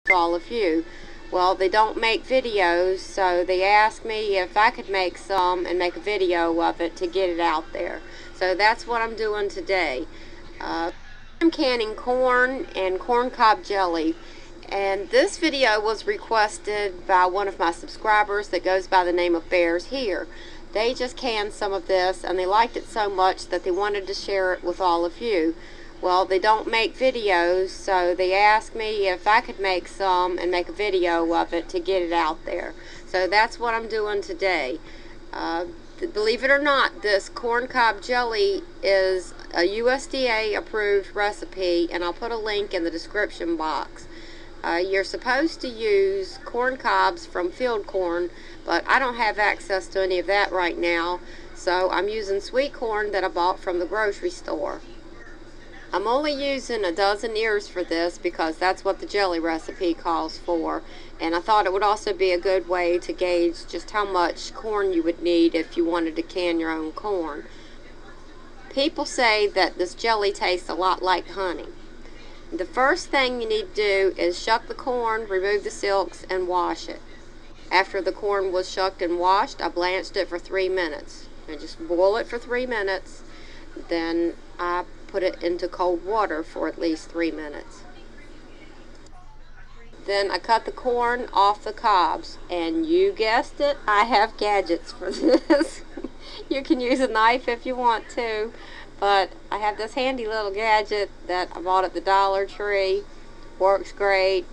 for all of you. Well, they don't make videos, so they asked me if I could make some and make a video of it to get it out there. So that's what I'm doing today. I'm canning corn and corn cob jelly, and this video was requested by one of my subscribers that goes by the name of Bears Here. They just canned some of this and they liked it so much that they wanted to share it with all of you. Well, they don't make videos, so they asked me if I could make some and make a video of it to get it out there. So that's what I'm doing today. Believe it or not, this corn cob jelly is a USDA approved recipe, and I'll put a link in the description box. You're supposed to use corn cobs from field corn, but I don't have access to any of that right now, so I'm using sweet corn that I bought from the grocery store. I'm only using a dozen ears for this because that's what the jelly recipe calls for, and I thought it would also be a good way to gauge just how much corn you would need if you wanted to can your own corn. People say that this jelly tastes a lot like honey. The first thing you need to do is shuck the corn, remove the silks, and wash it. After the corn was shucked and washed, I blanched it for 3 minutes. I just boil it for 3 minutes, then I put it into cold water for at least 3 minutes. Then I cut the corn off the cobs, and you guessed it, I have gadgets for this. You can use a knife if you want to, but I have this handy little gadget that I bought at the Dollar Tree. Works great.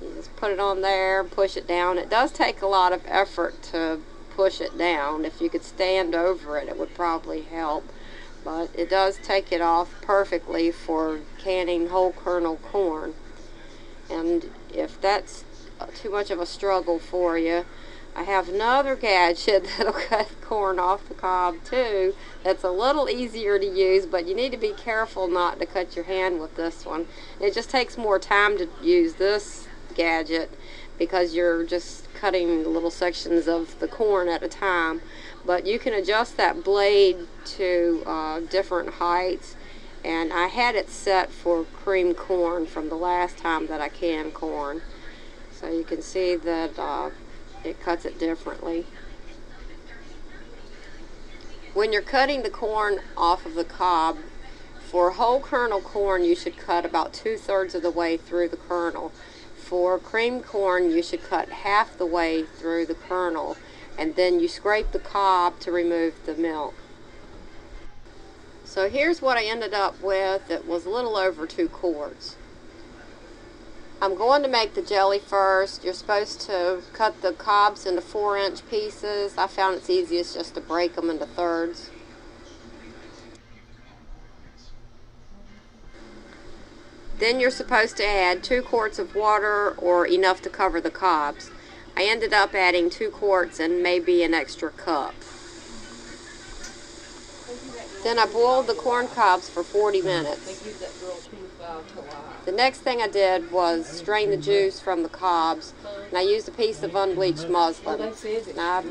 You just put it on there, push it down. It does take a lot of effort to push it down. If you could stand over it, it would probably help. But it does take it off perfectly for canning whole kernel corn. And if that's too much of a struggle for you, I have another gadget that'll cut corn off the cob too. That's a little easier to use, but you need to be careful not to cut your hand with this one. It just takes more time to use this gadget because you're just cutting little sections of the corn at a time. But you can adjust that blade to different heights, and I had it set for cream corn from the last time that I canned corn. So you can see that it cuts it differently. When you're cutting the corn off of the cob, for whole kernel corn you should cut about 2/3 of the way through the kernel. For cream corn you should cut half the way through the kernel, and then you scrape the cob to remove the milk. So here's what I ended up with. It was a little over 2 quarts. I'm going to make the jelly first. You're supposed to cut the cobs into 4-inch pieces. I found it's easiest just to break them into thirds. Then you're supposed to add 2 quarts of water, or enough to cover the cobs. I ended up adding 2 quarts and maybe an extra cup. Then I boiled the corn cobs for 40 minutes. The next thing I did was strain the juice from the cobs, and I used a piece of unbleached muslin. Now I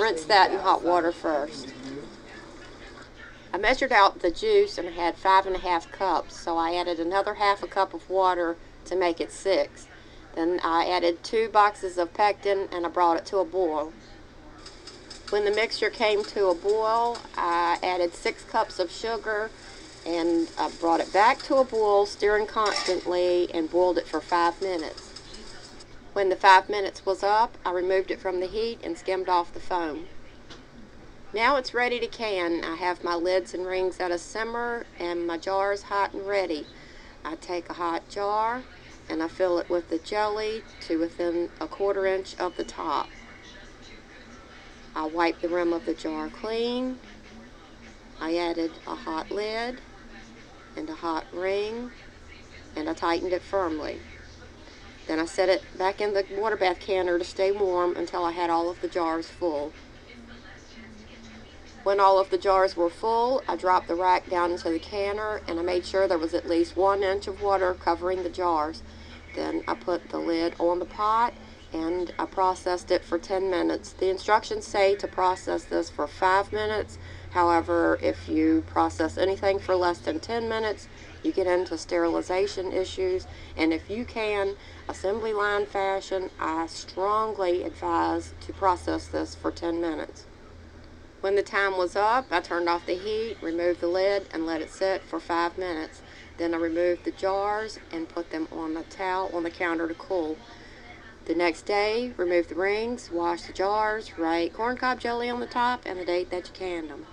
rinsed that in hot water first. I measured out the juice and I had 5½ cups, so I added another ½ cup of water to make it 6. Then I added 2 boxes of pectin and I brought it to a boil. When the mixture came to a boil, I added 6 cups of sugar and I brought it back to a boil, stirring constantly, and boiled it for 5 minutes. When the 5 minutes was up, I removed it from the heat and skimmed off the foam. Now it's ready to can. I have my lids and rings at a simmer and my jars hot and ready. I take a hot jar and I fill it with the jelly to within 1/4 inch of the top. I wipe the rim of the jar clean. I added a hot lid and a hot ring, and I tightened it firmly. Then I set it back in the water bath canner to stay warm until I had all of the jars full. When all of the jars were full, I dropped the rack down into the canner and I made sure there was at least 1 inch of water covering the jars. Then I put the lid on the pot and I processed it for 10 minutes. The instructions say to process this for 5 minutes. However, if you process anything for less than 10 minutes, you get into sterilization issues, and if you can assembly line fashion, I strongly advise to process this for 10 minutes. When the time was up, I turned off the heat, removed the lid, and let it sit for 5 minutes. Then I removed the jars and put them on a towel on the counter to cool. The next day, remove the rings, wash the jars, write corn cob jelly on the top, and the date that you canned them.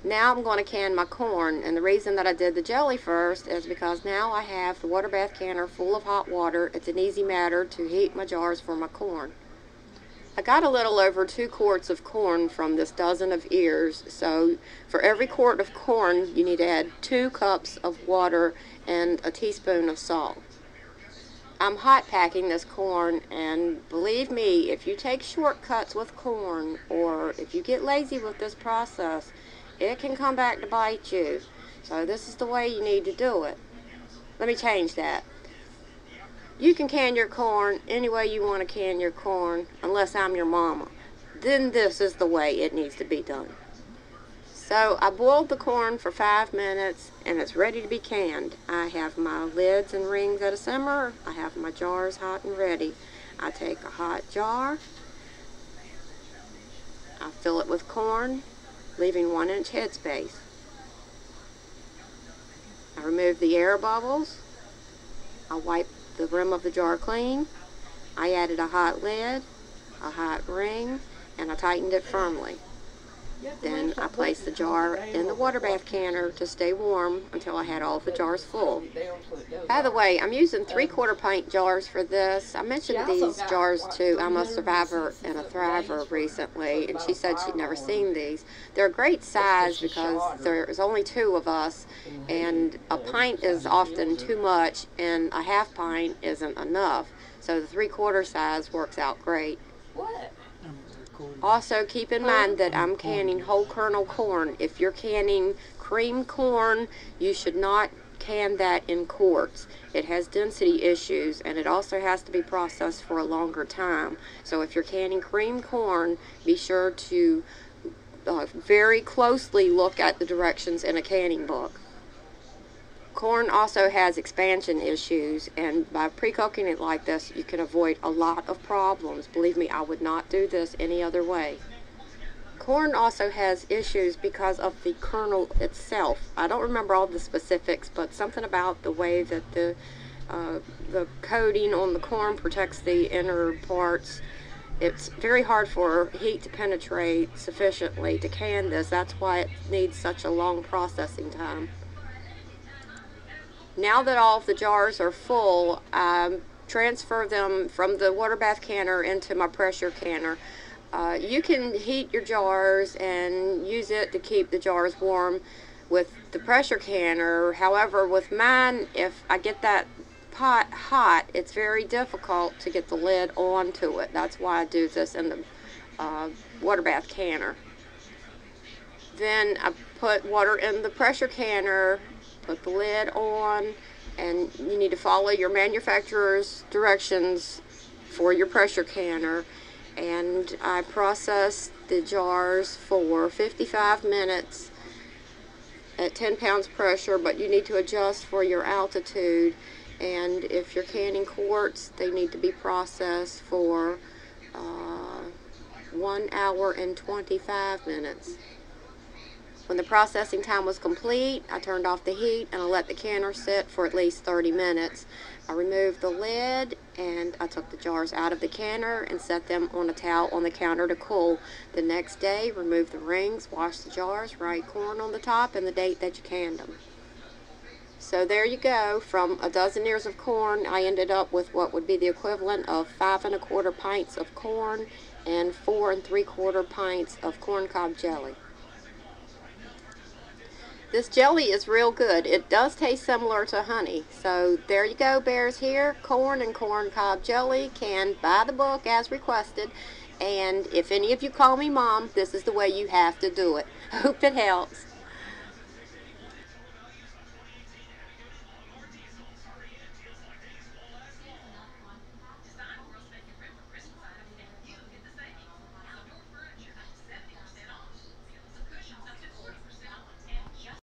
Now I'm going to can my corn, and the reason that I did the jelly first is because now I have the water bath canner full of hot water. It's an easy matter to heat my jars for my corn. I got a little over 2 quarts of corn from this dozen of ears, so for every quart of corn you need to add 2 cups of water and a teaspoon of salt. I'm hot packing this corn, and believe me, if you take shortcuts with corn, or if you get lazy with this process, it can come back to bite you. So this is the way you need to do it. Let me change that. You can can your corn any way you want to can your corn, unless I'm your mama. Then this is the way it needs to be done. So I boiled the corn for 5 minutes, and it's ready to be canned. I have my lids and rings at a simmer. I have my jars hot and ready. I take a hot jar. I fill it with corn, leaving 1-inch headspace. I remove the air bubbles. I wipe the rim of the jar clean. I added a hot lid, a hot ring, and I tightened it firmly. Then I placed the jar in the water bath canner to stay warm until I had all the jars full. By the way, I'm using 3/4 pint jars for this. I mentioned these jars to I'm a Survivor and a Thriver recently, and she said she'd never seen these. They're a great size because there's only 2 of us, and a pint is often too much, and a half pint isn't enough. So the 3/4 size works out great. Also, keep in mind that I'm canning whole kernel corn. If you're canning cream corn, you should not can that in quarts. It has density issues, and it also has to be processed for a longer time. So if you're canning cream corn, be sure to very closely look at the directions in a canning book. Corn also has expansion issues, and by pre-cooking it like this, you can avoid a lot of problems. Believe me, I would not do this any other way. Corn also has issues because of the kernel itself. I don't remember all the specifics, but something about the way that the coating on the corn protects the inner parts. It's very hard for heat to penetrate sufficiently to can this. That's why it needs such a long processing time. Now that all of the jars are full, I transfer them from the water bath canner into my pressure canner. You can heat your jars and use it to keep the jars warm with the pressure canner. However, with mine, if I get that pot hot, it's very difficult to get the lid onto it. That's why I do this in the water bath canner. Then I put water in the pressure canner, put the lid on, and you need to follow your manufacturer's directions for your pressure canner. And I process the jars for 55 minutes at 10 pounds pressure, but you need to adjust for your altitude. And if you're canning quarts, they need to be processed for 1 hour and 25 minutes. When the processing time was complete, I turned off the heat and I let the canner sit for at least 30 minutes. I removed the lid and I took the jars out of the canner and set them on a towel on the counter to cool. The next day, remove the rings, wash the jars, write corn on the top and the date that you canned them. So there you go. From a dozen ears of corn, I ended up with what would be the equivalent of 5 1/4 pints of corn and 4 3/4 pints of corn cob jelly. This jelly is real good. It does taste similar to honey. So there you go, bears here. Corn and corn cob jelly canned by the book as requested. And if any of you call me Mom, this is the way you have to do it. Hope it helps.